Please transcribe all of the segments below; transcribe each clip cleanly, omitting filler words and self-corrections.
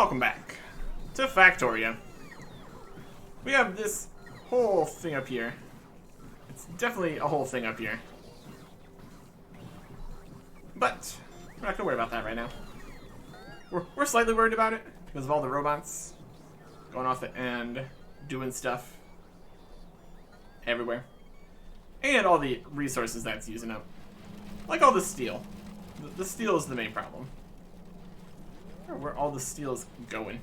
welcome back to Factorio. We have this whole thing up here. It's definitely a whole thing up here. But we're not gonna worry about that right now. We're slightly worried about it because of all the robots going off it and doing stuff everywhere. And all the resources that's using up. Like all the steel. The steel is the main problem. Where all the steel is going.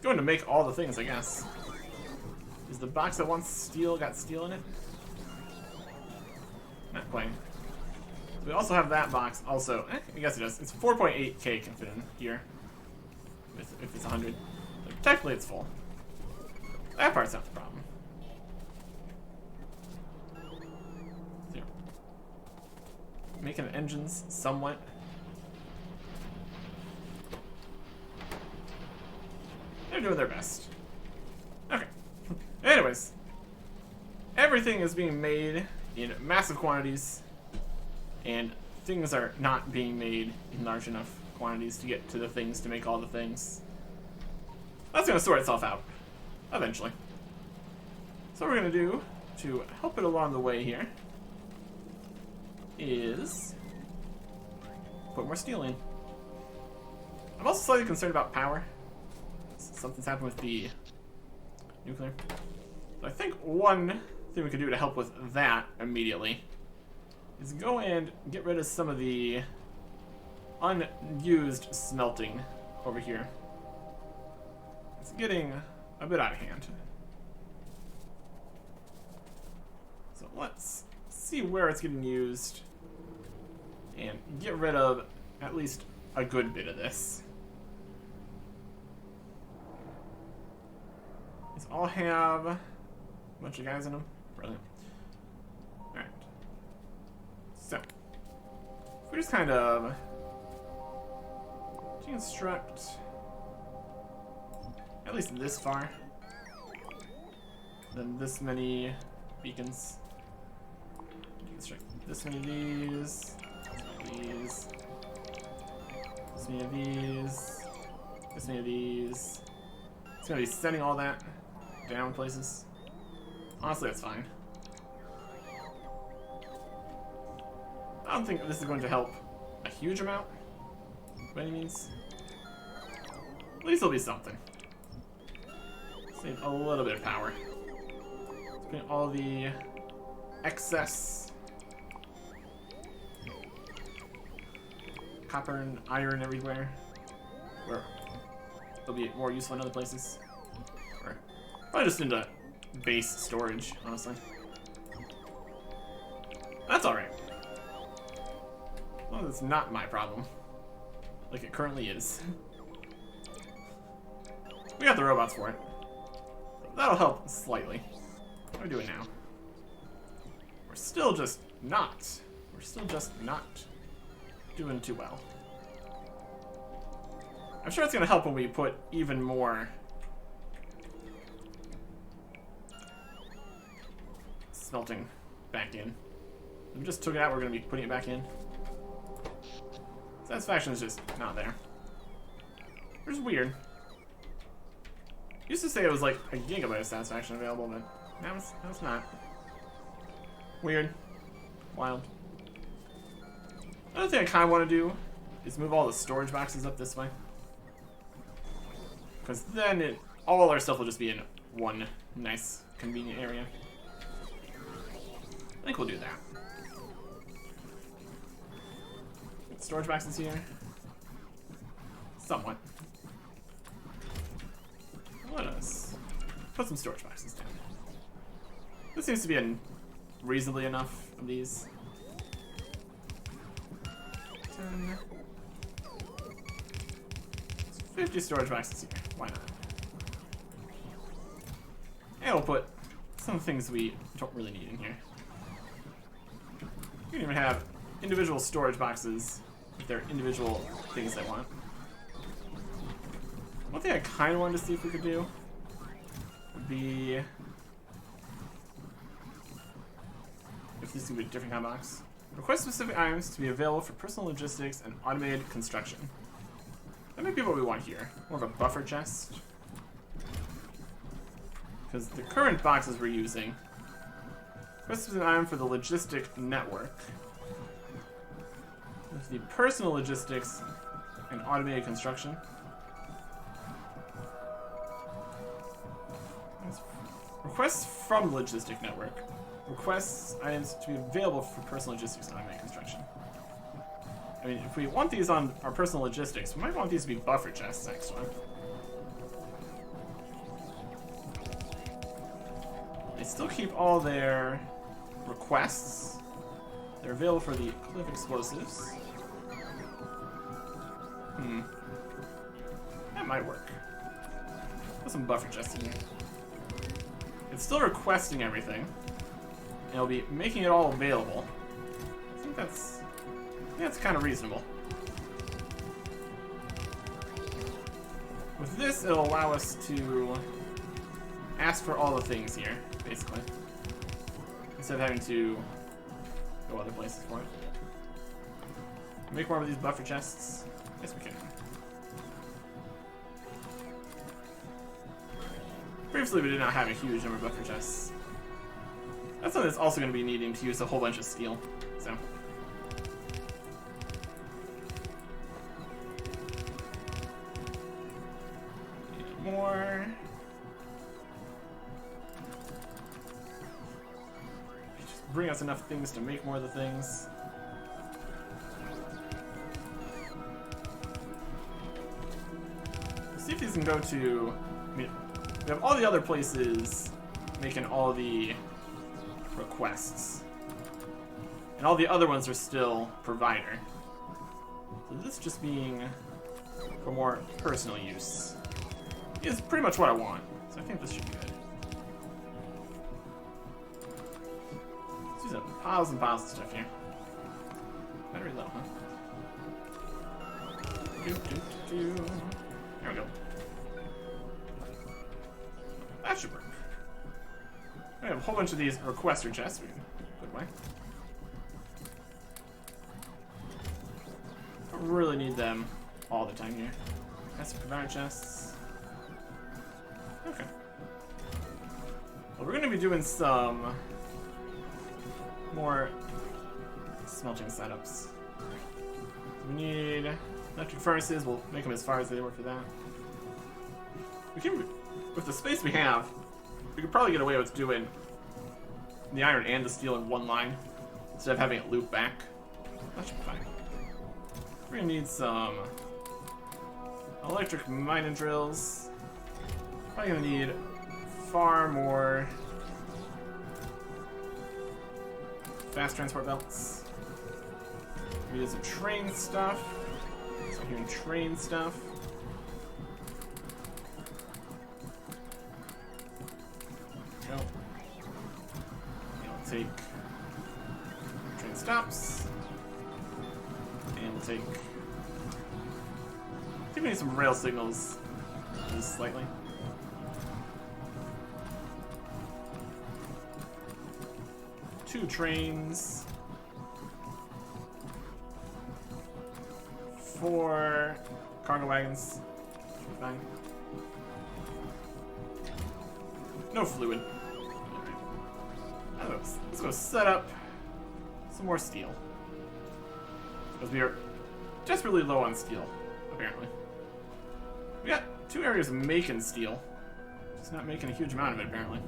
Going to make all the things, I guess. Is the box that wants steel got steel in it? Not quite. We also have that box also. I guess it does. It's 4.8k can fit in here. If it's 100. Like, technically it's full. That part's not the problem. Here. Making engines somewhat. They're doing their best. Okay. Anyways. Everything is being made in massive quantities. And things are not being made in large enough quantities to get to the things to make all the things. That's going to sort itself out. Eventually. So what we're going to do to help it along the way here is put more steel in. I'm also slightly concerned about power. Something's happened with the nuclear. So I think one thing we could do to help with that immediately is go and get rid of some of the unused smelting over here. It's getting a bit out of hand. So let's see where it's getting used and get rid of at least a good bit of this. These all have a bunch of guys in them. Brilliant. Alright. So, if we just kind of deconstruct at least this far, then this many beacons, deconstruct this many of these, this many of these, this many of these. It's gonna be sending all that down places. Honestly, that's fine. I don't think this is going to help a huge amount, by any means. At least it'll be something. Save a little bit of power. Putting all the excess copper and iron everywhere, where they'll be more useful in other places. Or probably just into base storage, honestly. That's alright. Well, that's not my problem. Like it currently is. We got the robots for it. That'll help slightly. How are we doing now? We're still just not doing too well. I'm sure it's gonna help when we put even more smelting back in. We just took it out, we're gonna be putting it back in. Satisfaction is just not there. Which is weird. Used to say it was like a gigabyte of satisfaction available, but now it's not. Weird. Wild. Another thing I kind of want to do is move all the storage boxes up this way. Because then all our stuff will just be in one nice, convenient area. I think we'll do that. Storage boxes here. Somewhat. Let us put some storage boxes down. This seems to be reasonably enough of these. 10. 50 storage boxes here. Why not? And we'll put some things we don't really need in here. You can even have individual storage boxes with their individual things they want. One thing I kind of wanted to see if we could do would be if this would be a different kind of box. Request specific items to be available for personal logistics and automated construction. That might be what we want here. More of a buffer chest. Because the current boxes we're using. This is an item for the logistic network. With the personal logistics and automated construction. Requests from the logistic network. Requests items to be available for personal logistics and automated construction. I mean, if we want these on our personal logistics, we might want these to be buffer chests next one. They still keep all their requests. They're available for the cliff explosives. That might work. Put some buffer chests in here. It's still requesting everything. And it'll be making it all available. I think that's kind of reasonable. With this, it'll allow us to ask for all the things here, basically. Instead of having to go other places for it. Make more of these buffer chests? Yes, we can. Previously, we did not have a huge number of buffer chests. That's something that's also going to be needing to use a whole bunch of steel, so. Need more. Just bring us enough things to make more of the things. Let's see if these can go to. I mean, we have all the other places making all the requests. And all the other ones are still provider. So this just being for more personal use is pretty much what I want. So I think this should be good. Let's use up piles and piles of stuff here. Battery low, huh? There we go. That should work. We have a whole bunch of these requester chests we can put away. Don't really need them all the time here. That's provider chests. Okay. Well, we're going to be doing some more smelting setups. We need electric furnaces. We'll make them as far as they were for that. We can, with the space we have, we could probably get away with doing the iron and the steel in one line instead of having it loop back. That should be fine. We're gonna need some electric mining drills. Probably gonna need far more fast transport belts. We need some train stuff. So here in train stuff. Go. And we'll take train stops. And we'll take. I think we need some rail signals. Just slightly. Two trains. 4 cargo wagons. Should be fine. No fluid. Alright. Let's go set up some more steel. Because we are desperately low on steel, apparently. We got 2 areas of making steel. Just not making a huge amount of it, apparently.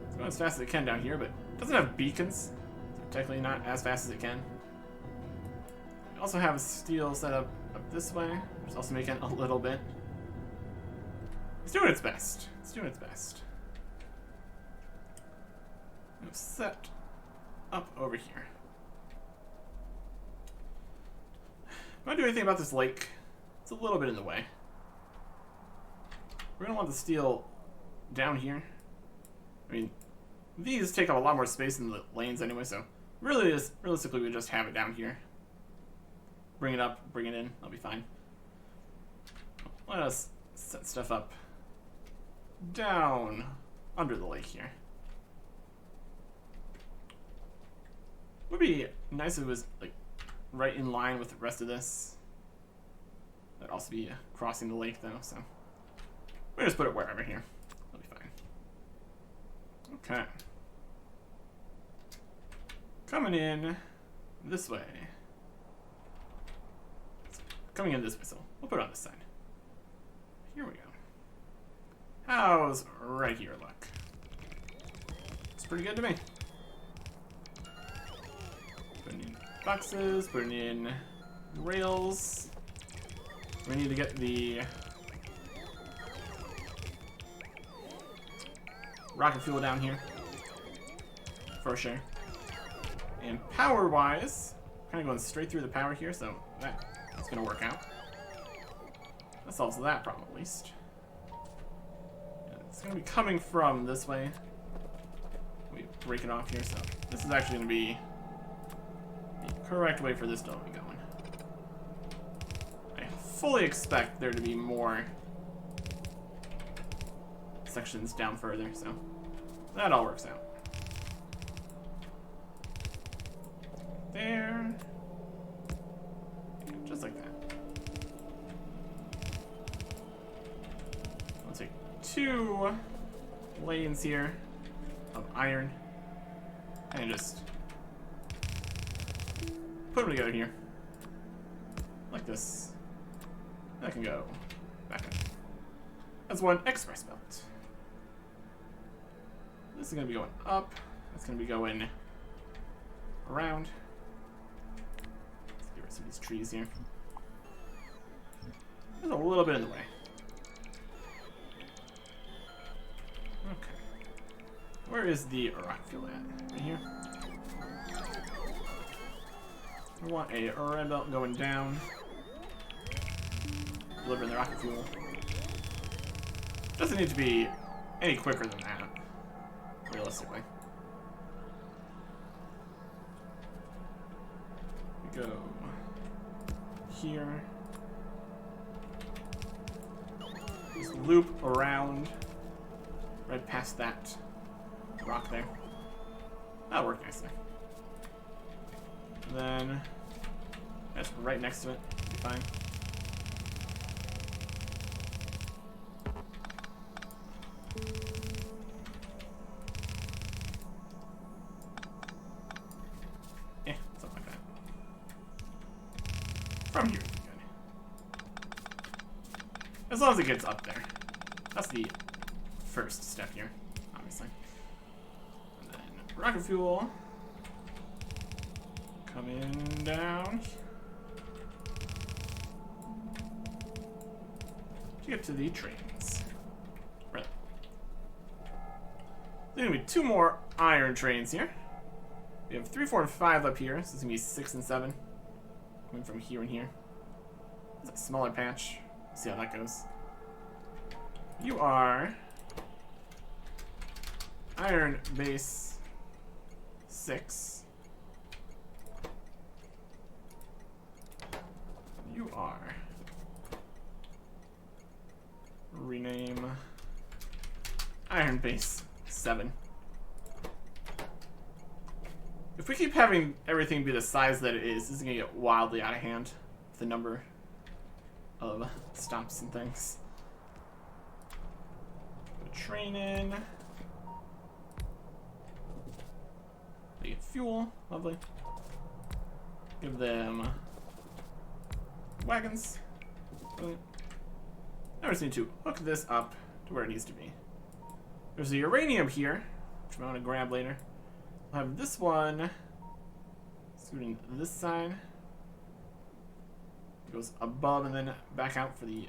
It's going as fast as it can down here, but it doesn't have beacons. So technically not as fast as it can. We also have steel set up this way, which is also making a little bit. It's doing its best. It's doing its best. We've set up over here. Do I do anything about this lake? It's a little bit in the way. We're gonna want the steel down here. I mean, these take up a lot more space in the lanes anyway, so realistically we just have it down here. Bring it up, bring it in, that'll be fine. Let us set stuff up down under the lake here. Would be nice if it was like right in line with the rest of this. That'd also be crossing the lake, though, so we just put it wherever here. It'll be fine. Okay. Coming in this way. Coming in this way, so we'll put it on this side. Here we go. How's right here look? It's pretty good to me. Putting in boxes, putting in rails. We need to get the rocket fuel down here. For sure. And power-wise, kind of going straight through the power here, so that's going to work out. That solves that problem, at least. And it's going to be coming from this way. We break it off here, so this is actually going to be the correct way for this to be going. I fully expect there to be more sections down further, so that all works out. There. Just like that. I'll take 2 lanes here of iron and just put them together here. Like this. That can go back in. That's 1 express belt. This is going to be going up. That's going to be going around. Let's get rid of some of these trees here. There's a little bit in the way. Okay. Where is the rocket fuel at? Right here? We want a red belt going down. Delivering the rocket fuel. Doesn't need to be any quicker than that, realistically. We go here. Just loop around right past that rock there. That'll work nicely. Then that's right next to it. Be fine. Yeah, something like that. From here, good. As long as it gets up there. That's the first step here, obviously. And then rocket fuel. Coming down. To get to the trains. Right. There's gonna be 2 more iron trains here. We have 3, 4, and 5 up here, so it's gonna be 6 and 7. Coming from here and here. It's a smaller patch. See how that goes. You are iron base 6. You are rename iron base 7. If we keep having everything be the size that it is, this is gonna get wildly out of hand with the number of stops and things. Put a train in. They get fuel, lovely. Give them wagons. Brilliant. Now we just need to hook this up to where it needs to be. There's the uranium here, which I want to grab later. I'll have this one scooting this side. It goes above and then back out for the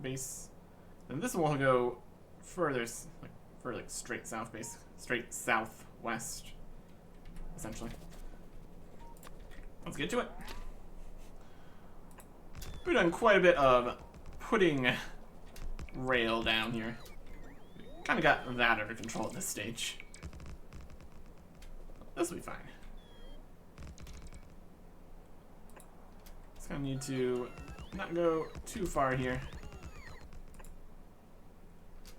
base. Then this one will go further, like straight south base, straight southwest, essentially. Let's get to it. We've done quite a bit of putting rail down here. Kind of got that under control at this stage. This will be fine. Just gonna need to not go too far here,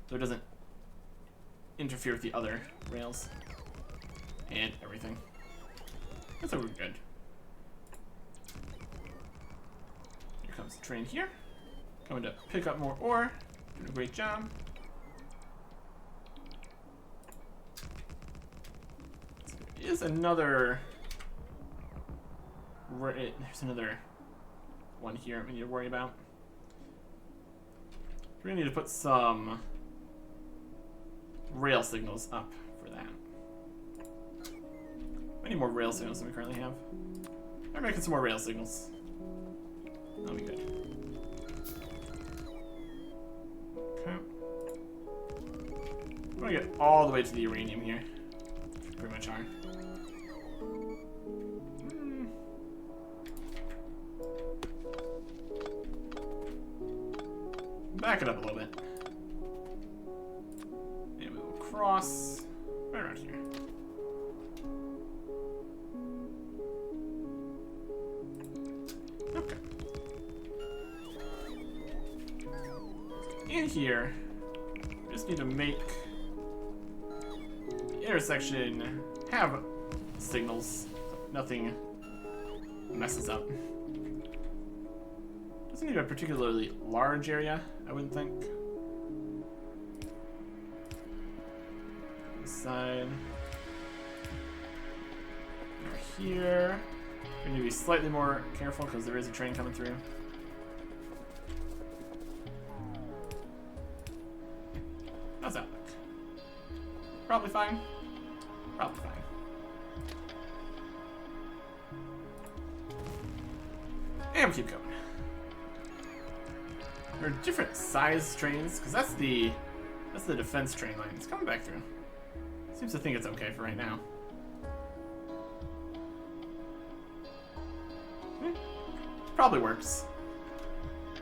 so it doesn't interfere with the other rails and everything. That's over good. Here comes the train here. Coming to pick up more ore. Doing a great job. There is another... There's another one here we need to worry about. We're gonna need to put some rail signals up for that. I need more rail signals than we currently have. I'm making some more rail signals. That'll be good. Okay. I'm gonna get all the way to the uranium here. Pretty much are. Back it up a little bit. And we will cross right around here. Okay. In here, we just need to make the intersection have signals so nothing messes up. Doesn't need a particularly large area, I wouldn't think. This side. Over here. We need to be slightly more careful because there is a train coming through. How's that look? Probably fine. Probably fine. And we keep going. There are different size trains, because that's the defense train line. It's coming back through. Seems to think it's okay for right now. Probably works.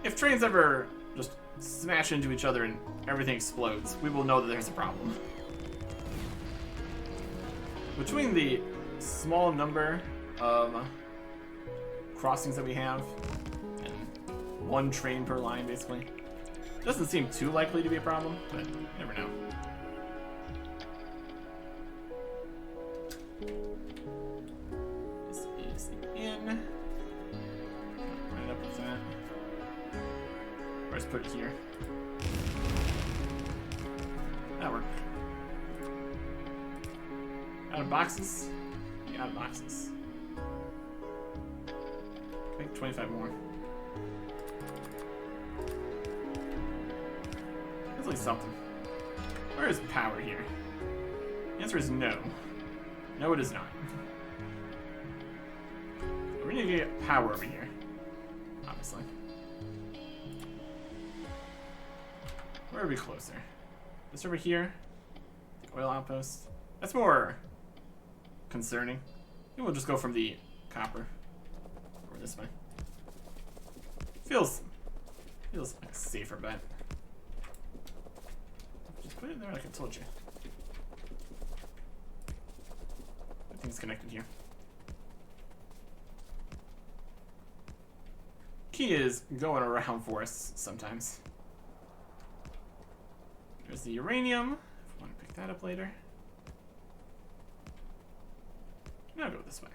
If trains ever just smash into each other and everything explodes, we will know that there's a problem. Between the small number of crossings that we have, and one train per line, basically, doesn't seem too likely to be a problem, but you never know. This is the in. Right up with that. Or just put it here. That worked. Out of boxes? Yeah, out of boxes. Make 25 more. That's at least something. Where is power here? The answer is no. No, it is not. We need to get power over here. Obviously. Where are we closer? This over here? The oil outpost? That's more concerning. Maybe we'll just go from the copper over this way. Feels like a safer bet. Just put it in there like I told you. Everything's connected here. Key is going around for us sometimes. There's the uranium. If we want to pick that up later. Now go this way.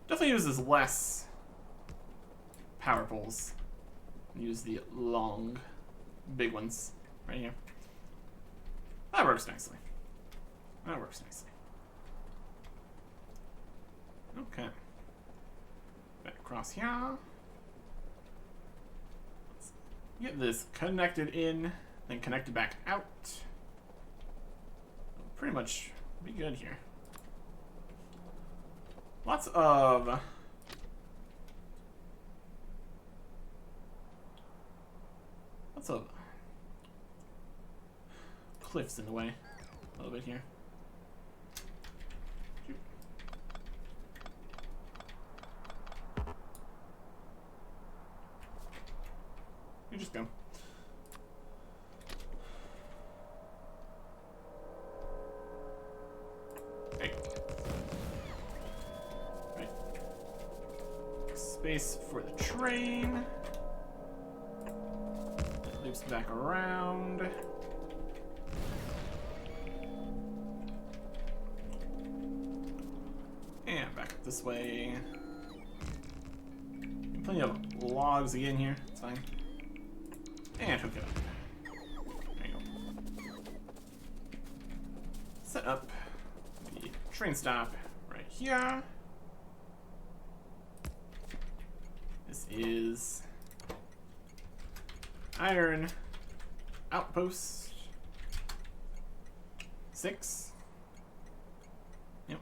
Definitely uses less power poles. Use the long, big ones right here. That works nicely. That works nicely. Okay. Back across here. Let's get this connected in, then connected back out. Pretty much be good here. Lots of cliffs in the way a little bit here. You just go. Hey. Right. Space for the train. It loops back around. And back up this way. plenty of logs again here. It's fine. And hook it up. There you go. Set up the train stop right here. This is iron outpost 6. Yep.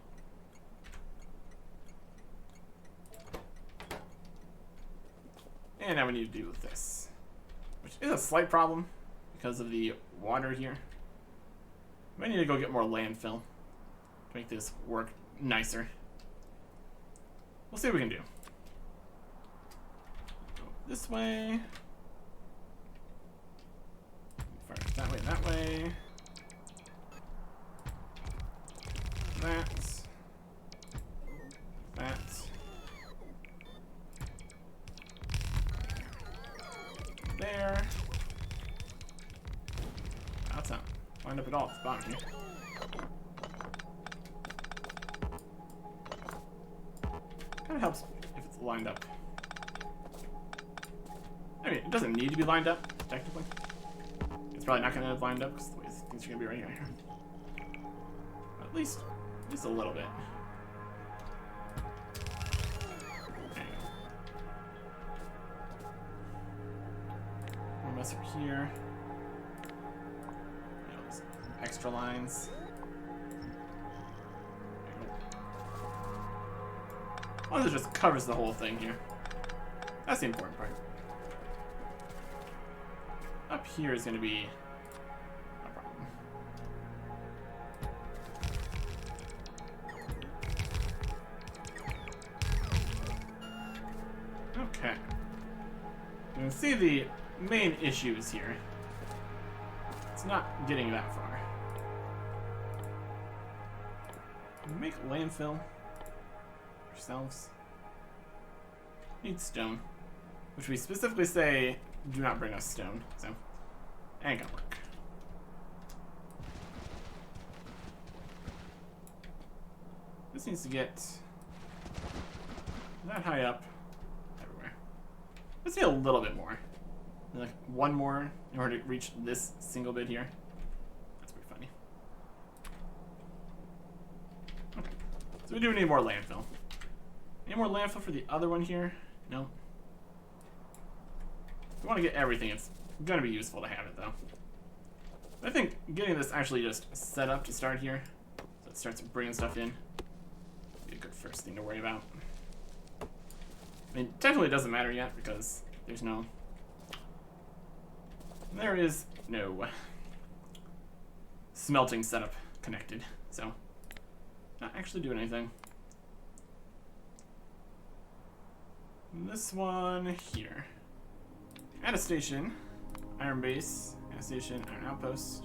And now we need to deal with this, which is a slight problem because of the water here. We need to go get more landfill to make this work nicer. We'll see what we can do. Go this way. First, that way, that way. That. That. There. That's not lined up at all at the bottom here. Kind of helps if it's lined up. I mean, it doesn't need to be lined up, technically. It's probably not going to have lined up because the way things are going to be right here. But at least a little bit. There you go. More mess over here. Those extra lines. As long as it just covers the whole thing here. That's the important part. Up here is going to be a problem. Okay. You can see the main issues here. It's not getting that far. Make landfill ourselves. Need stone, which we specifically say do not bring us stone, so ain't gonna work. This needs to get that high up everywhere. Let's see a little bit more. Like one more in order to reach this single bit here. That's pretty funny. Okay. So we do need more landfill. Any more landfill for the other one here? No. If we want to get everything, it's going to be useful to have it, though. I think getting this actually just set up to start here, so it starts bringing stuff in, be a good first thing to worry about. I mean, technically it doesn't matter yet, because there is no smelting setup connected, so not actually doing anything. This one here. Add a station, iron base, add a station, iron outpost.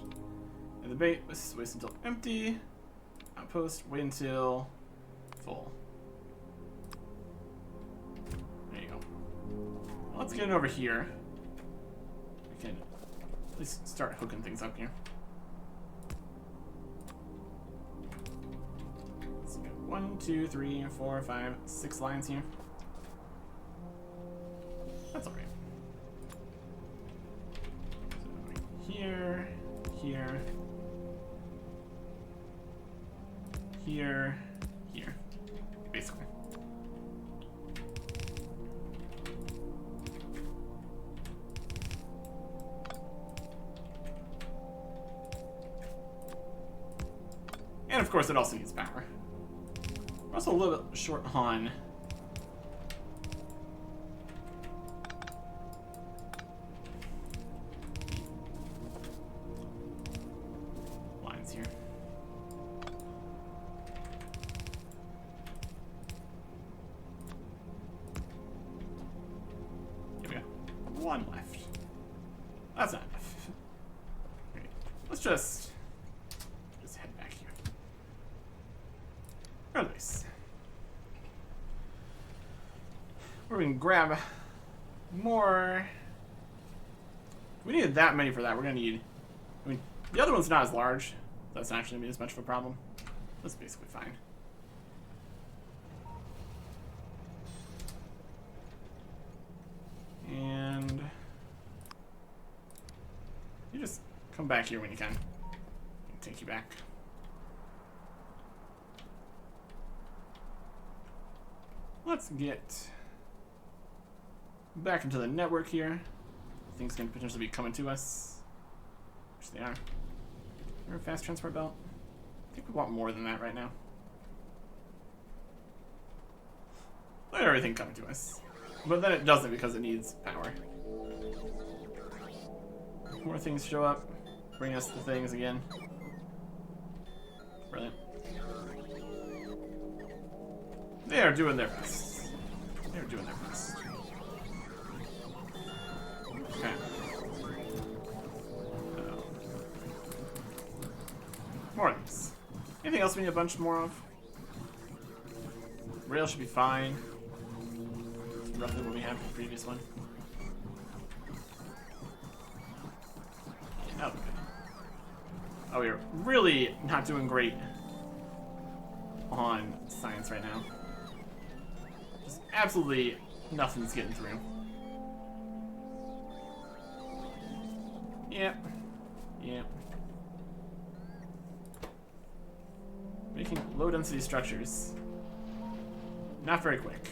And the bait, let's wait until empty. Outpost, wait until full. There you go. Well, let's get it over here. We can at least start hooking things up here. Let's go 1, 2, 3, 4, 5, 6 lines here. That's alright. So here, here, here, here, basically. And of course it also needs power. We're also a little bit short on here. Here we go. One left. That's not enough. Okay. Let's just head back here. Release. Where we can grab more. We needed that many for that. We're gonna need. I mean, the other one's not as large. That's not actually gonna be as much of a problem. That's basically fine. And you just come back here when you can. I'll take you back. Let's get back into the network here. Things can potentially be coming to us, which they are. Is there a fast transport belt? I think we want more than that right now. Look at everything coming to us. But then it doesn't because it needs power. More things show up. Bring us the things again. Brilliant. They are doing their best. They are doing their best. Okay. More of these. Anything else we need a bunch more of? Rail should be fine. That's roughly what we had for the previous one. Yeah, that'll be good. Oh, we're really not doing great on science right now. Just absolutely nothing's getting through. Yep. Yep. Making low density structures. Not very quick.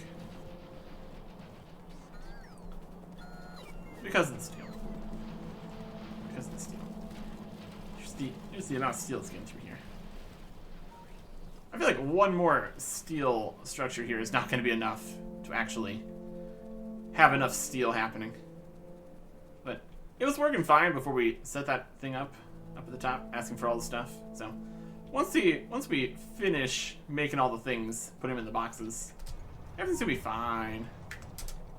Because of the steel. Because of the steel. Here's the amount of steel that's getting through here. I feel like one more steel structure here is not going to be enough to actually have enough steel happening. But it was working fine before we set that thing up at the top, asking for all the stuff. So once we finish making all the things, put them in the boxes, everything's gonna be fine.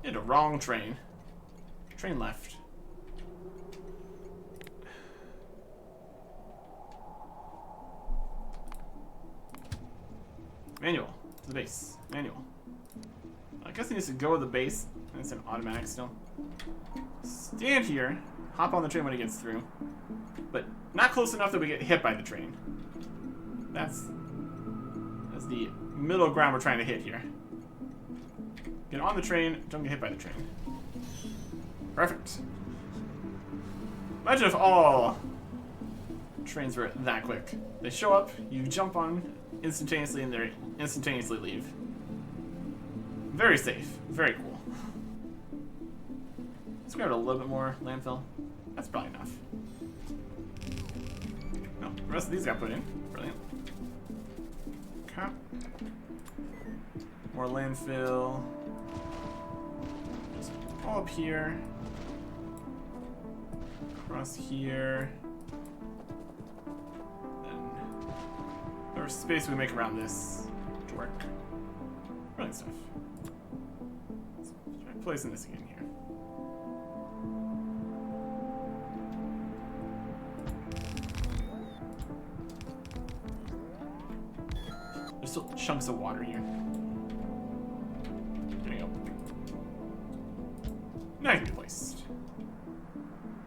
Hit a wrong train. Train left. Manual to the base. Manual. I guess it needs to go to the base. It's an automatic still. Stand here. Hop on the train when it gets through. But not close enough that we get hit by the train. That's the middle ground we're trying to hit here. Get on the train, don't get hit by the train. Perfect. Imagine if all trains were that quick. They show up, you jump on instantaneously, and they instantaneously leave. Very safe. Very cool. Let's grab a little bit more landfill. That's probably enough. No, the rest of these got put in. Brilliant. Okay. More landfill. Just all up here. Across here. Then there's space we make around this to work. Brilliant stuff. Let's try placing this again here. There's still chunks of water here. There you go. Now it can be placed.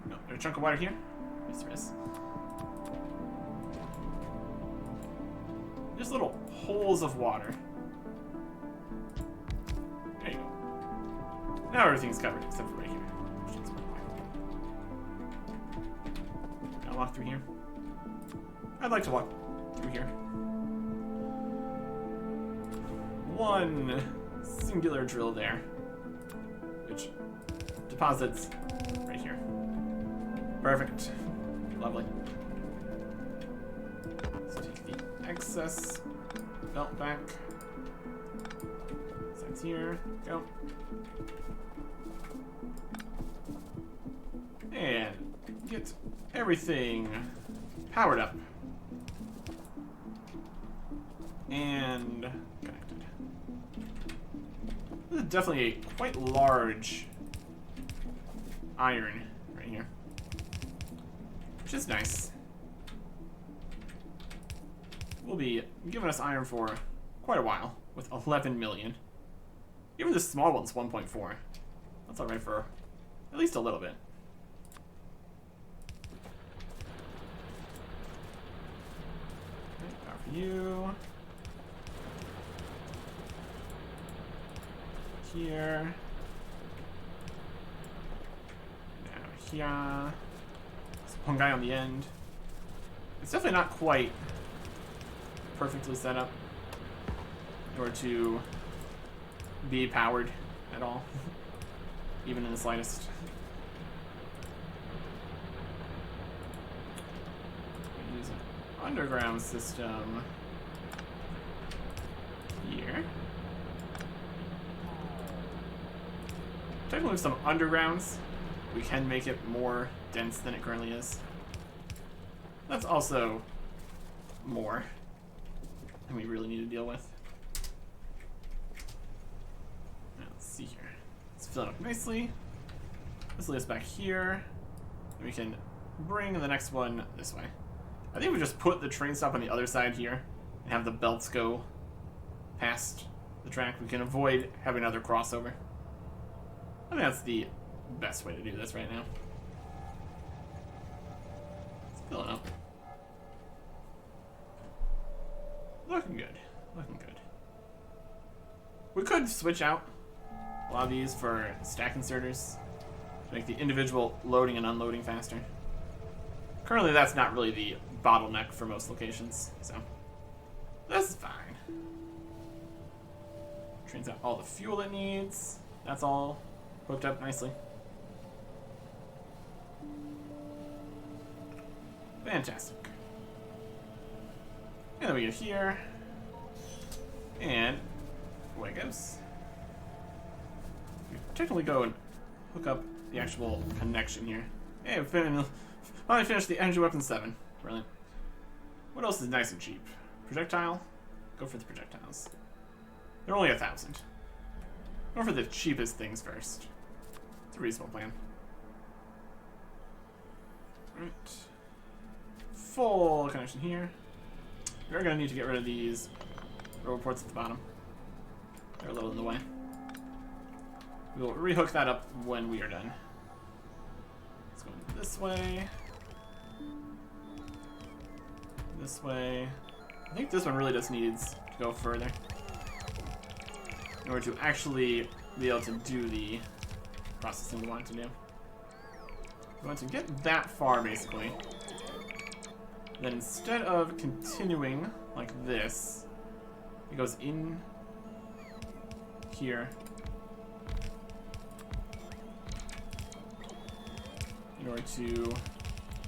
No, there's a chunk of water here? Yes, there is. There's little holes of water. There you go. Now everything's covered except for right here. Can I walk through here? I'd like to walk through here. One singular drill there, which deposits right here. Perfect. Lovely. Let's take the excess belt back. Sides here. Go. And get everything powered up. And connected. This is definitely a quite large iron right here, which is nice. Will be giving us iron for quite a while with 11 million. Even this small one's 1.4. That's alright for at least a little bit. Okay, power for you. Here. here. There's one guy on the end. It's definitely not quite perfectly set up in order to be powered at all, even in the slightest. Use an underground system here. Technically with some undergrounds, we can make it more dense than it currently is. That's also more than we really need to deal with. Now, let's see here. Let's fill it up nicely. This leads us back here. And we can bring the next one this way. I think we just put the train stop on the other side here and have the belts go past the track. We can avoid having another crossover. I think that's the best way to do this right now. It's filling up. Looking good. Looking good. We could switch out a lot of these for stack inserters to make the individual loading and unloading faster. Currently, that's not really the bottleneck for most locations, so this is fine. Trains out all the fuel it needs. That's all hooked up nicely. Fantastic. And then we get here. And away it goes. We technically go and hook up the actual connection here. Hey, we finally finished the energy weapon 7. Brilliant. What else is nice and cheap? Projectile? Go for the projectiles. They're only 1,000. Go for the cheapest things first. It's a reasonable plan. Right. Full connection here. We're going to need to get rid of these robo ports at the bottom. They're a little in the way. We'll rehook that up when we are done. Let's go this way. This way. I think this one really just needs to go further in order to actually be able to do the processing we want to do. We want to get that far, basically. Then instead of continuing like this, it goes in here in order to...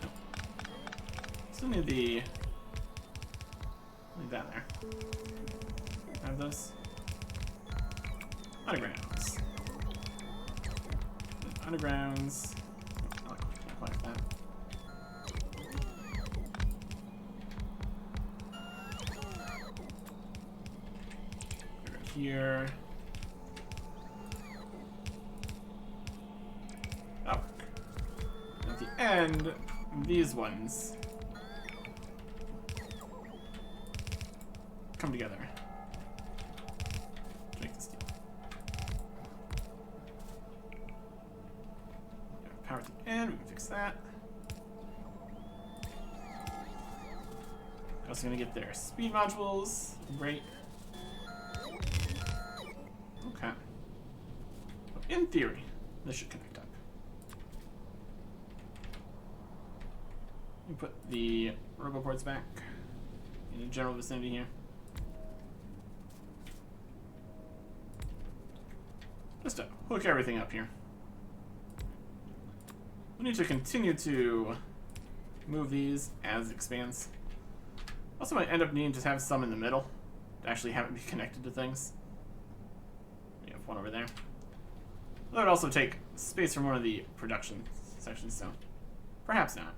No. Still need the... Leave that there. Have those. Undergrounds. Undergrounds. Oh, can't quite that. Right here. Oh. And at the end, these ones come together. Make this deal. Power at the end, we can fix that. Also gonna get their speed modules. Great. Okay. So in theory, this should connect up. We put the roboports back in the general vicinity here. Just to hook everything up here. We need to continue to move these as it expands. Also might end up needing to just have some in the middle to actually have it be connected to things. We have one over there. That would also take space from one of the production sections, so perhaps not.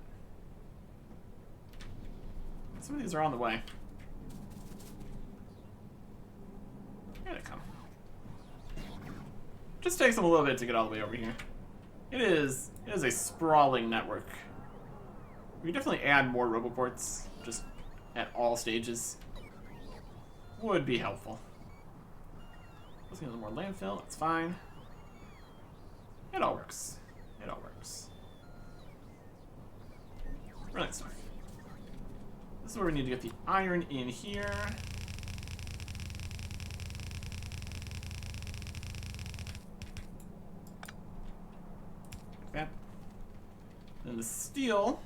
Some of these are on the way. Here they come. Just takes them a little bit to get all the way over here. It is a sprawling network. We can definitely add more roboports just at all stages. Would be helpful. Let's get a little more landfill, that's fine. It all works. It all works. Brilliant stuff. This is where we need to get the iron in here. Like that. Then the steel,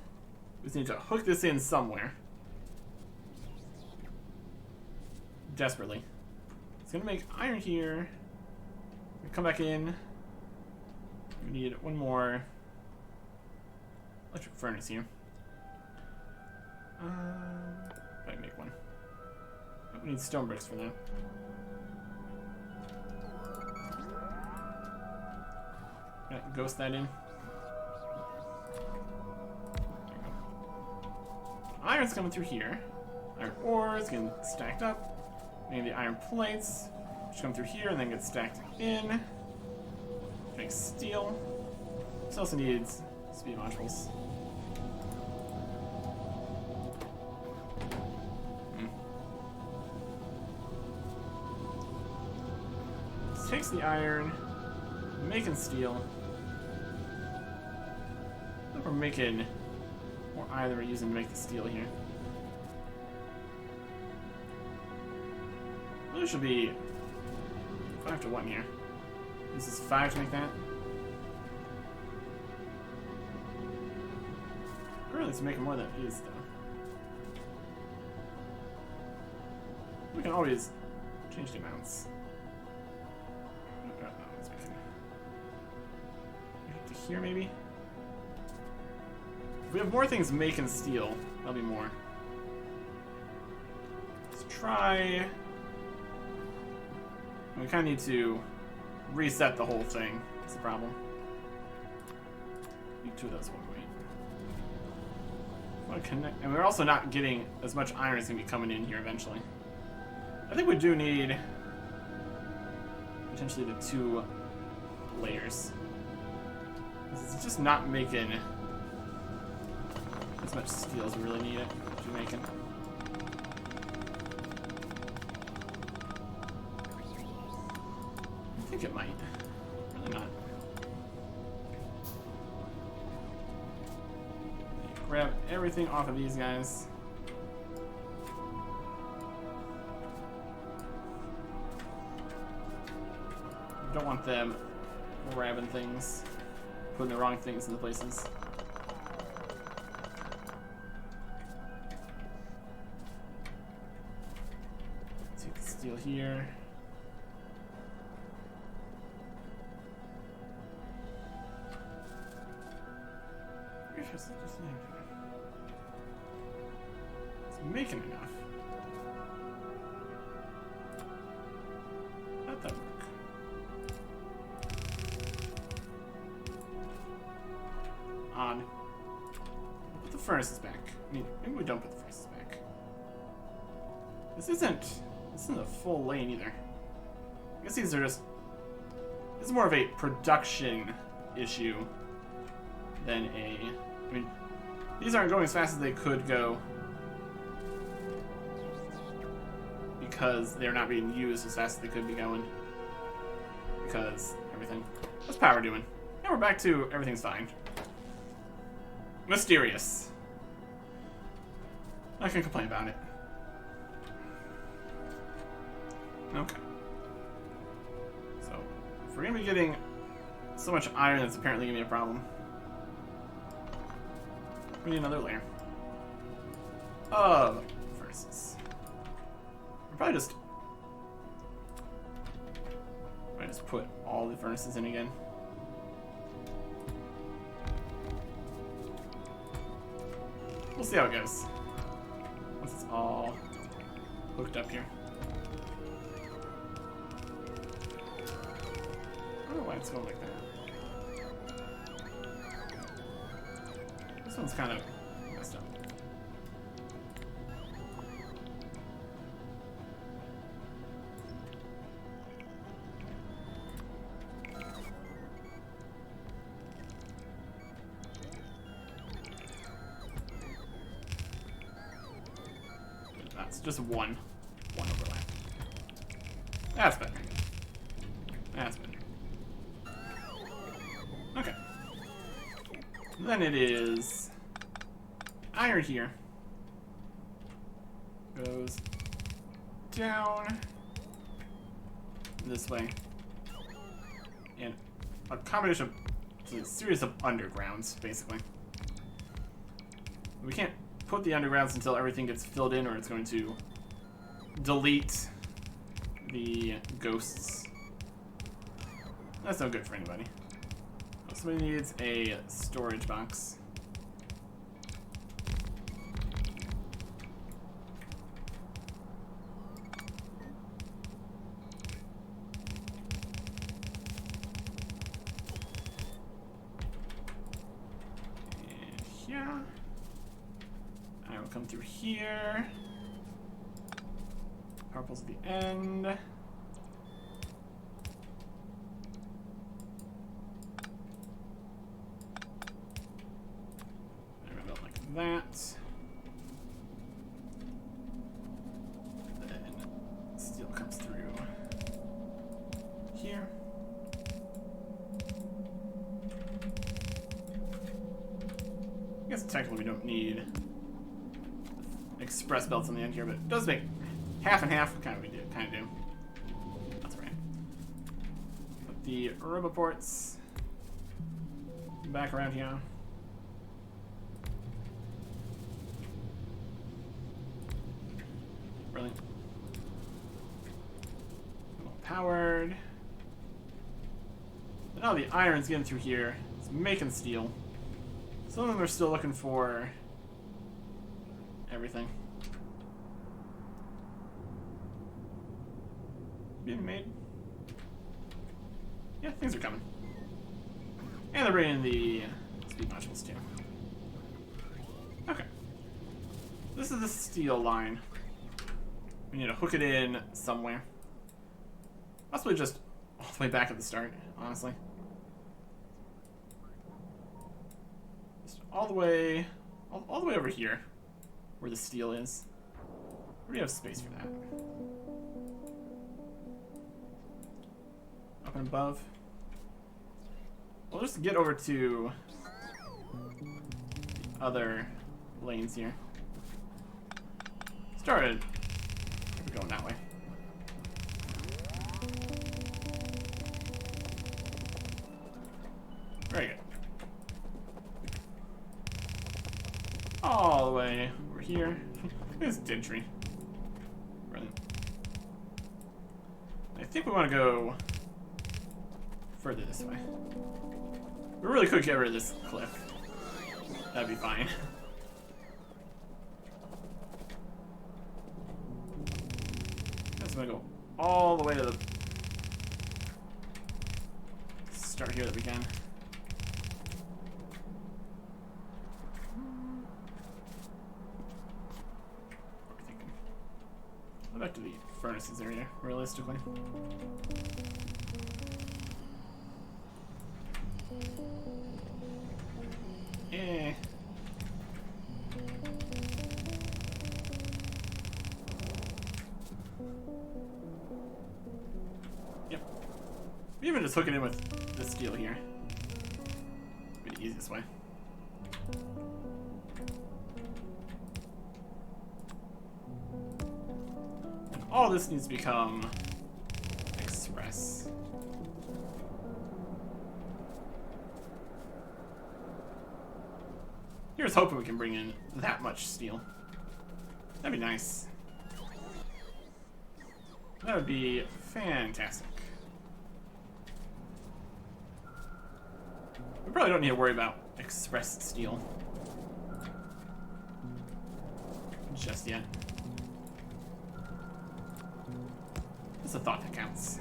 we just need to hook this in somewhere. Desperately. It's gonna make iron here. We come back in. We need one more electric furnace here. I can make one. Oh, we need stone bricks for that. Gonna ghost that in. There we go. Iron's coming through here. Iron ore is getting stacked up. We need the iron plates, which come through here and then get stacked in. Make steel. This also needs speed modules. This takes the iron, making steel. I think we're making more iron than we're using to make the steel here. Really should be 5 to 1 here. This is 5 to make that. Really, it's making more than it is, though. We can always change the amounts. No, let's make it to here, maybe? If we have more things making steel, that'll be more. Let's try. We kind of need to reset the whole thing. That's the problem. Need 2 of those. Want to connect, and we're also not getting as much iron as gonna be coming in here eventually. I think we do need potentially the 2 layers. It's just not making as much steel as we really need it to be making. I think it might. Really not. Grab everything off of these guys. Don't want them grabbing things, putting the wrong things in the places. Take the steel here. It's making enough. How'd that work? Odd. We'll put the furnaces back. I mean, maybe we don't put the furnaces back. This isn't a full lane either. I guess these are just. This is more of a production issue than a. I mean, these aren't going as fast as they could go because they're not being used as fast as they could be going. Because everything. What's power doing? Now we're back to everything's fine. Mysterious. I can complain about it. Okay. So, if we're gonna be getting so much iron, that's apparently gonna be a problem. We need another layer of furnaces. We'll probably just put all the furnaces in again. We'll see how it goes once it's all hooked up here. I don't know why it's going like that. This one's kind of messed up. That's just one overlap. That's better. That's better. Okay. Then it is iron here. Goes down this way. And a combination of a series of undergrounds, basically. We can't put the undergrounds until everything gets filled in, or it's going to delete the ghosts. That's no good for anybody. Somebody needs a storage box. And here. I will come through here. Purple's at the end. That. Then steel comes through here. I guess technically we don't need express belts on the end here, but it does make half and half. Kind of we do. That's right. Put the roboports back around here. Brilliant. Well powered. But now the iron's getting through here. It's making steel. Some of them are still looking for everything. Being made. Yeah, things are coming. And they're bringing the speed modules too. Okay. This is the steel line. We need to hook it in somewhere. Possibly just all the way back at the start, honestly. Just all the way over here, where the steel is. We have space for that. Up and above. We'll just get over to the other lanes here. Started. We're going that way. Very good. All the way over here. This dead tree. Brilliant. I think we want to go further this way. We really could get rid of this cliff. That'd be fine. I'm gonna go all the way to the start here that we can. What are we thinking? Go back to the furnaces area, realistically. Eh. Yep. We even just hook it in with this steel here. Be the easiest way. And all this needs to become express. Here's hoping we can bring in that much steel. That'd be nice. That would be fantastic. We probably don't need to worry about express steel just yet. It's a thought that counts.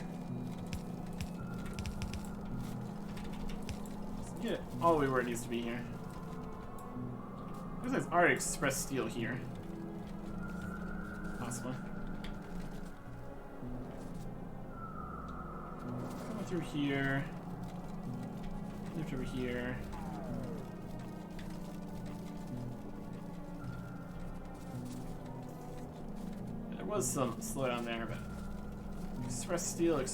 Let's get it all the way where it needs to be here. There's already express steel here. Possibly. Coming through here. Lift over here. There was some slowdown there, but express steel. And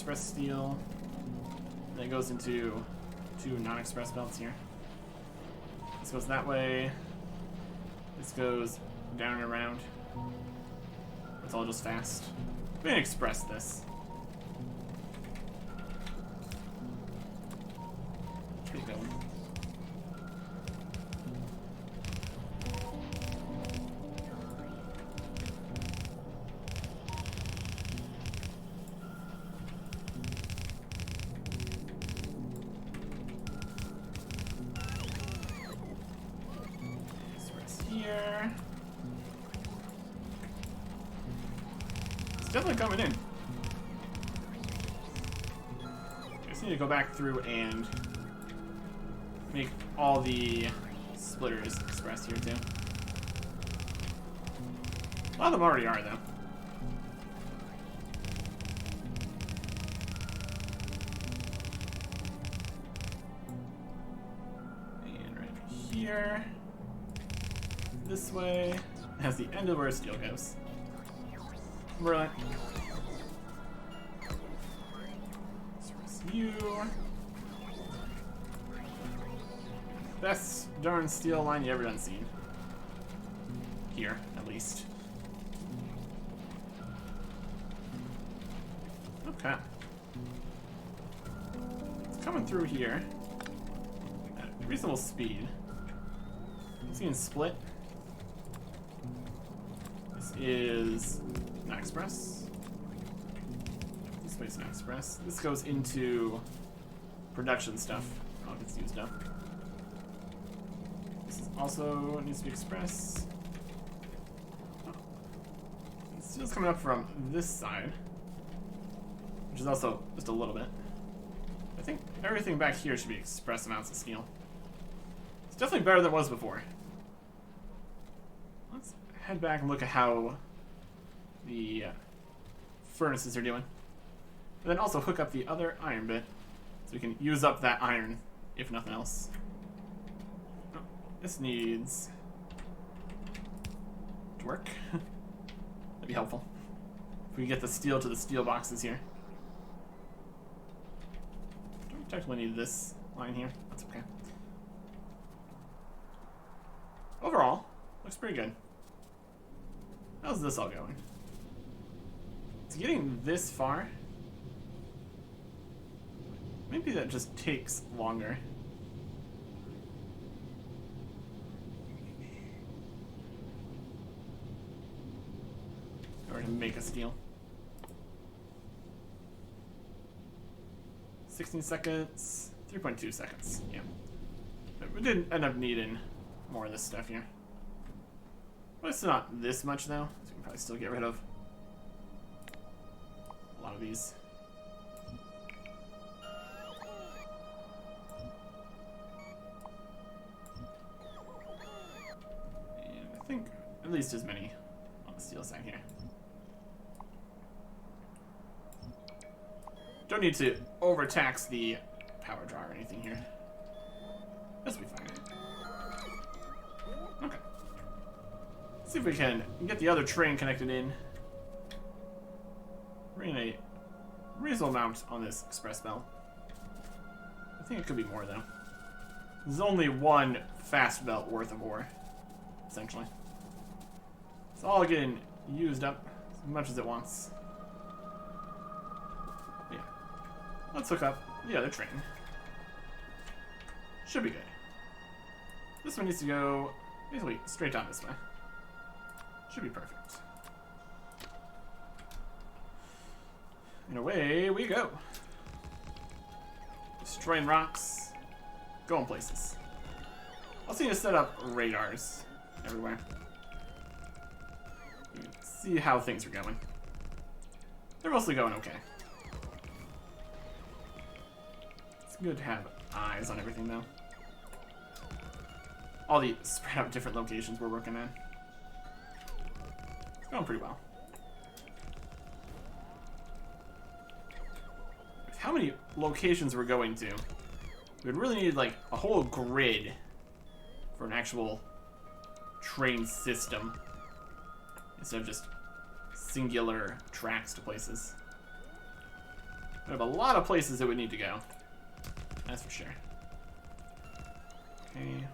then it goes into two non-express belts here. This goes that way. This goes down and around. It's all just fast. We can express this. Keep going. definitely coming in. I just need to go back through and make all the splitters express here too. A lot of them already are though. And right here. This way. Has the end of where steel goes. Brilliant. You. Best darn steel line you ever done seen. Here, at least. Okay. It's coming through here at reasonable speed. I'm seeing split. This is not express. This way's not express. This goes into production stuff. Oh, it gets used up. This is also needs to be express. Oh. Steel's coming up from this side, which is also just a little bit. I think everything back here should be express amounts of steel. It's definitely better than it was before. Let's head back and look at how the furnaces are doing. And then also hook up the other iron bit so we can use up that iron, if nothing else. Oh, this needs to work. That'd be helpful. If we get the steel to the steel boxes here. Don't technically need this line here. That's okay. Overall, looks pretty good. How's this all going? It's getting this far. Maybe that just takes longer. Or to make a steel. 16 seconds, 3.2 seconds, yeah. But we did end up needing more of this stuff here. But it's not this much though, so we can probably still get rid of a lot of these. And I think at least as many on the steel side here. Don't need to overtax the power draw or anything here. This will be fine. Okay. See if we can get the other train connected in. We're in a reasonable amount on this express belt. I think it could be more though. There's only one fast belt worth of ore, essentially. It's all getting used up as much as it wants. Yeah. Let's hook up the other train. Should be good. This one needs to go basically straight down this way. Should be perfect. And away we go. Destroying rocks, going places. Also need to set up radars everywhere. See how things are going. They're mostly going okay. It's good to have eyes on everything though. All the spread out different locations we're working in. It's going pretty well. With how many locations we're going to, we'd really need like a whole grid for an actual train system instead of just singular tracks to places. We have a lot of places that we need to go. That's for sure. Okay.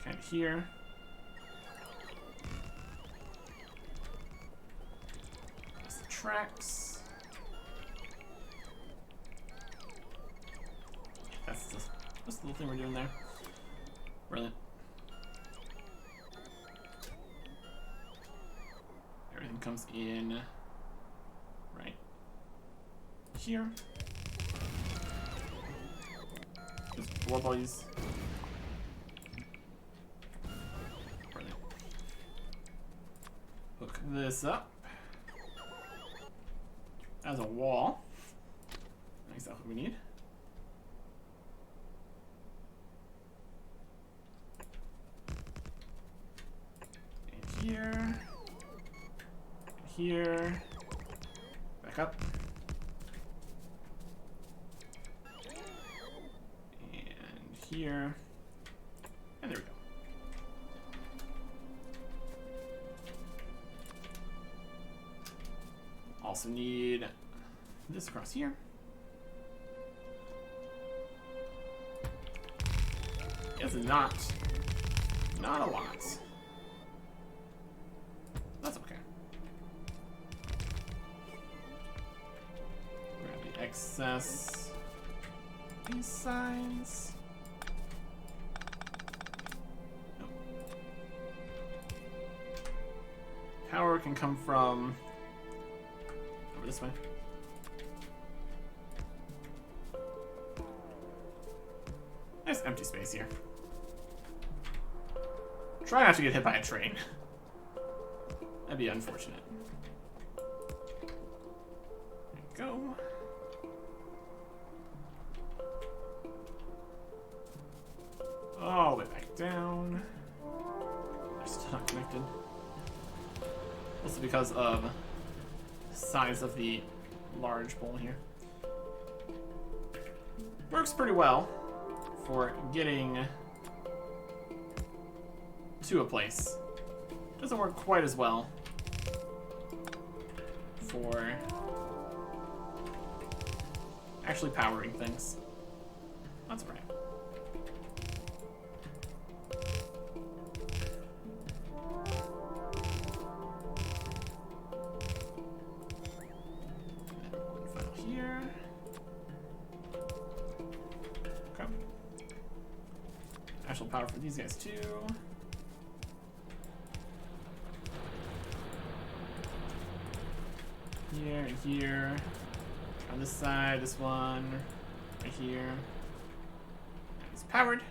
Kind of here. There's the tracks. That's the little thing we're doing there. Brilliant. Everything comes in right here. Just blow up all these. Brilliant. Hook this up. as a wall. Exactly what we need. And here. Here. Back up. And here. And there we go. Also need this across here. It's not a lot. That's okay. Grab the excess. These sides. Nope. Power can come from over this way. Nice empty space here. Try not to get hit by a train. That'd be unfortunate. There you go. All the way back down. They're still not connected. Also because of the size of the large pole here. Works pretty well for getting to a place. Doesn't work quite as well for actually powering things. That's all right. One final here. Okay. Actual power for these guys too. Here and here. On this side, this one, right here. It's powered.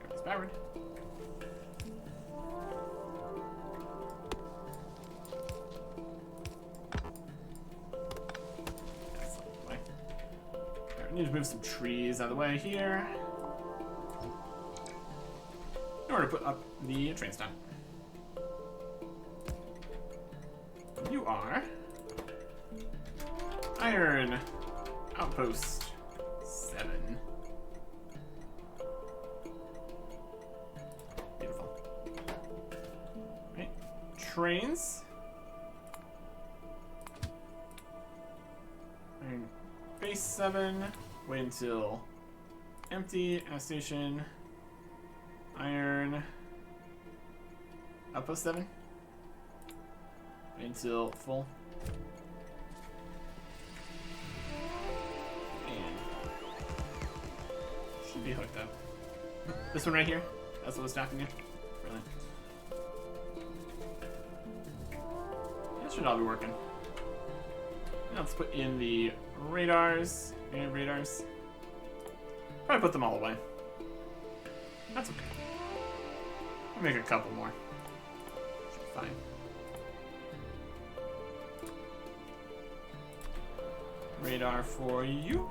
It's powered. I need to move some trees out of the way here in order to put up the train stop. You are Iron Outpost 7. Beautiful. Right. Trains. Iron Base 7. Wait until empty. Air station. Iron. Outpost 7. Wait until full. And should be hooked up. This one right here. That's what was stopping you. Brilliant. That should all be working. Now let's put in the radars. And radars. Probably put them all away. That's okay. I'll make a couple more. Should be fine. Radar for you.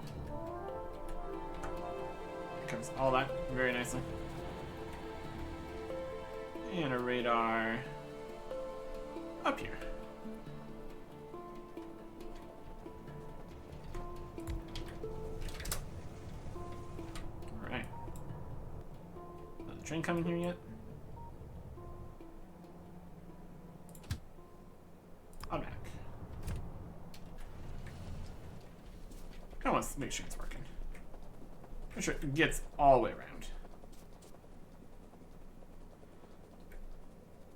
There comes all that very nicely. And a radar up here. Alright. Is the train coming here yet? I'm back. I want to make sure it's working. Make sure it gets all the way around.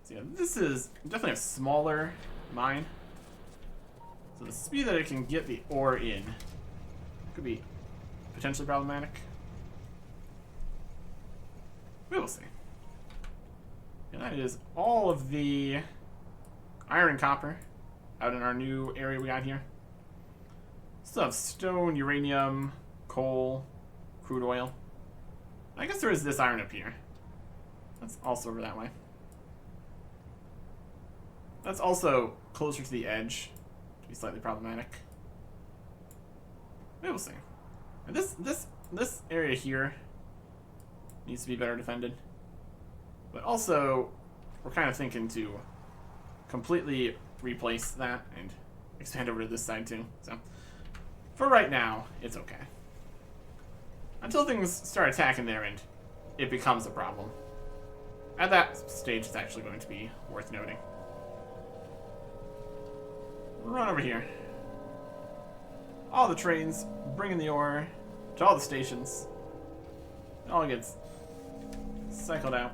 So yeah, this is definitely a smaller mine. So the speed that it can get the ore in could be potentially problematic. We will see. And that is all of the iron and copper out in our new area we got here. Still have stone, uranium, coal, crude oil. I guess there is this iron up here. That's also over that way. That's also closer to the edge, to be slightly problematic. Maybe we'll see. And this area here needs to be better defended. But also, we're kind of thinking to completely replace that and expand over to this side too. So, for right now, it's okay. Until things start attacking there and it becomes a problem. At that stage, it's actually going to be worth noting. Run over here. All the trains bringing the ore to all the stations. It all gets cycled out.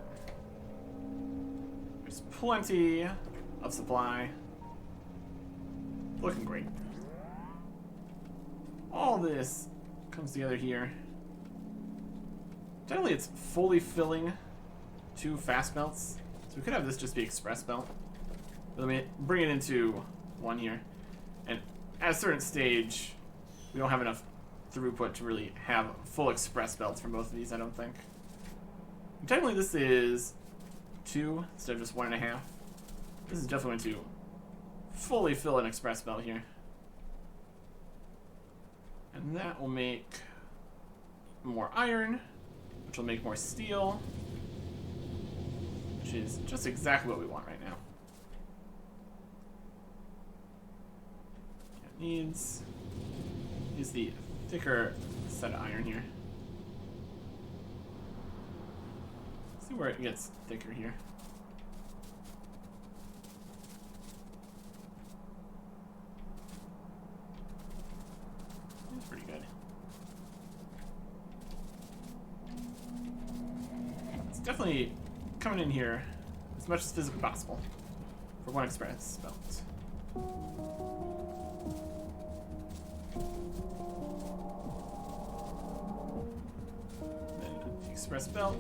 There's plenty of supply. Looking great. All this comes together here. Generally, it's fully filling 2 fast belts. So we could have this just be express belt. But let me bring it into 1 here. And at a certain stage, we don't have enough throughput to really have full express belts from both of these, I don't think. Technically, this is 2 instead of just 1.5. This is definitely going to fully fill an express belt here. And that will make more iron, which will make more steel, which is just exactly what we want right now. It needs the thicker set of iron here. Let's see where it gets thicker here. That's pretty good. It's definitely coming in here as much as physically possible for 1 express belt. Then the express belt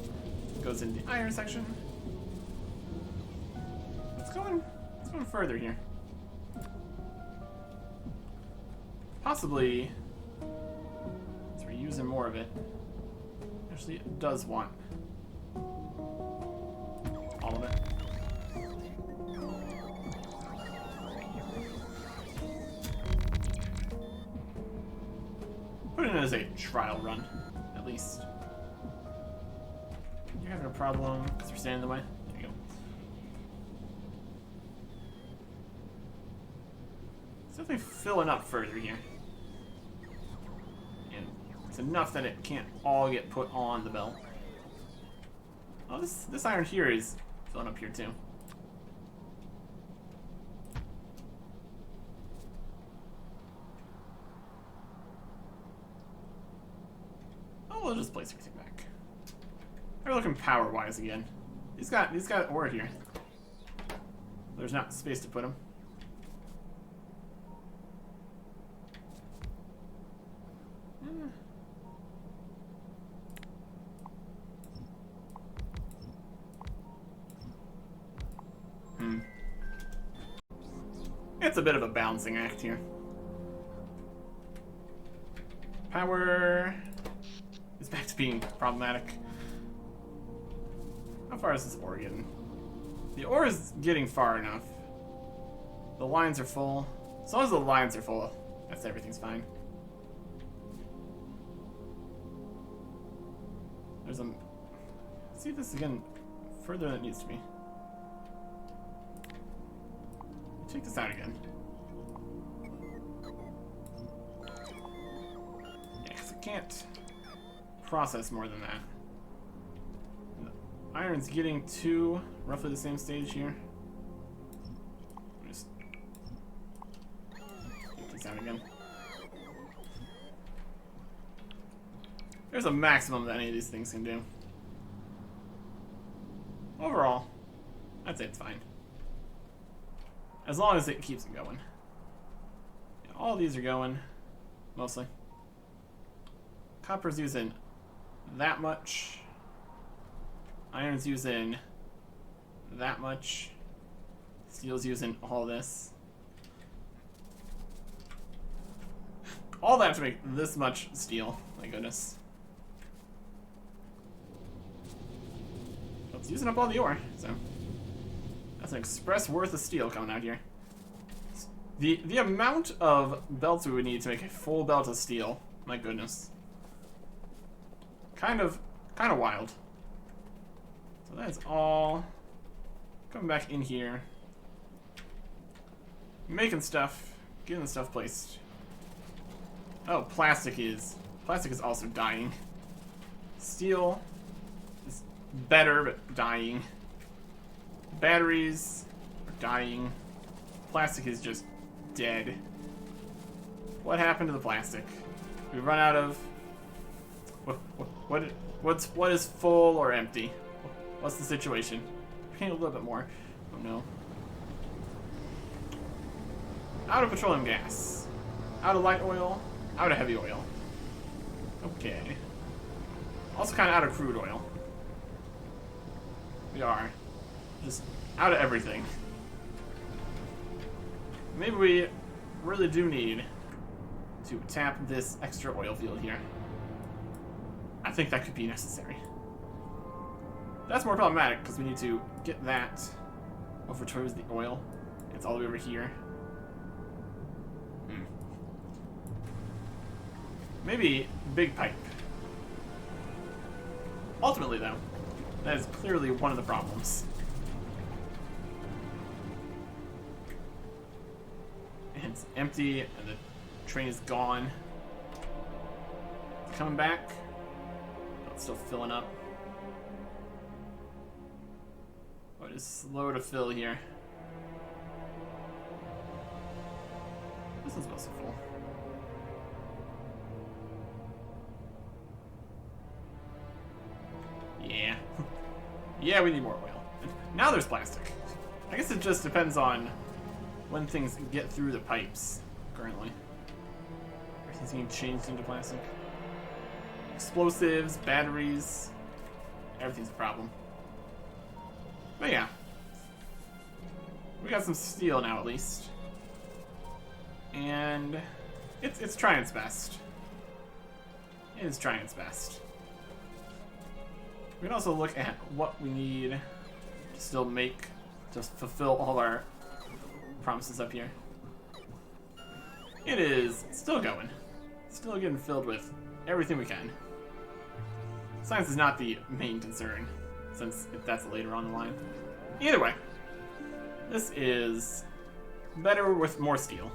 goes in the iron section. Let's go further here. Possibly, as we're using more of it, actually it does want all of it. Put it in as a trial run, at least. You're having a problem because you're standing in the way? There you go. It's definitely filling up further here. And it's enough that it can't all get put on the belt. Oh, this iron here is filling up here too. Oh, we'll just place everything back. We're looking power-wise again. He's got ore here. There's not space to put him. It's a bit of a balancing act here. Power is back to being problematic. How far is this ore getting? The ore is getting far enough. The lines are full. As long as the lines are full, that's everything's fine. There's a... Let's see this again further than it needs to be. Check this out again. Yeah, because it can't process more than that. The iron's getting to roughly the same stage here. Just check this out again. There's a maximum that any of these things can do. Overall, I'd say it's fine. As long as it keeps it going. Yeah, all these are going, mostly. Copper's using that much. Iron's using that much. Steel's using all this. all that to make this much steel. My goodness. It's using up all the ore, so that's an express worth of steel coming out here. The amount of belts we would need to make a full belt of steel, my goodness. Kind of wild. So that's all coming back in here. Making stuff, getting the stuff placed. Oh, plastic is also dying. Steel is better, but dying. Batteries are dying. Plastic is just dead. What happened to the plastic? We run out of what is full or empty? What's the situation? Paint a little bit more. Oh no. Out of petroleum gas. Out of light oil. Out of heavy oil. Okay. Also kind of out of crude oil. We are just out of everything. Maybe we really do need to tap this extra oil field here. I think that could be necessary. That's more problematic because we need to get that over towards the oil. It's all the way over here. Maybe big pipe. Ultimately, though, that is clearly one of the problems. And it's empty, and the train is gone. It's coming back. Oh, it's still filling up. Oh, it is slow to fill here. This one's mostly full. Yeah. Yeah, we need more oil. Now there's plastic. I guess it just depends on when things get through the pipes currently. Everything's being changed into plastic. Explosives, batteries, everything's a problem. But yeah. We got some steel now at least. And it's trying its best. It is trying its best. We can also look at what we need to still make, to fulfill all our promises up here. It is still going. Still getting filled with everything we can. Science is not the main concern, since that's later on the line. Either way, this is better with more steel.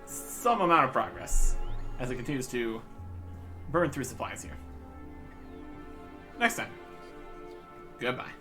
Some amount of progress as it continues to burn through supplies here. Next time, goodbye.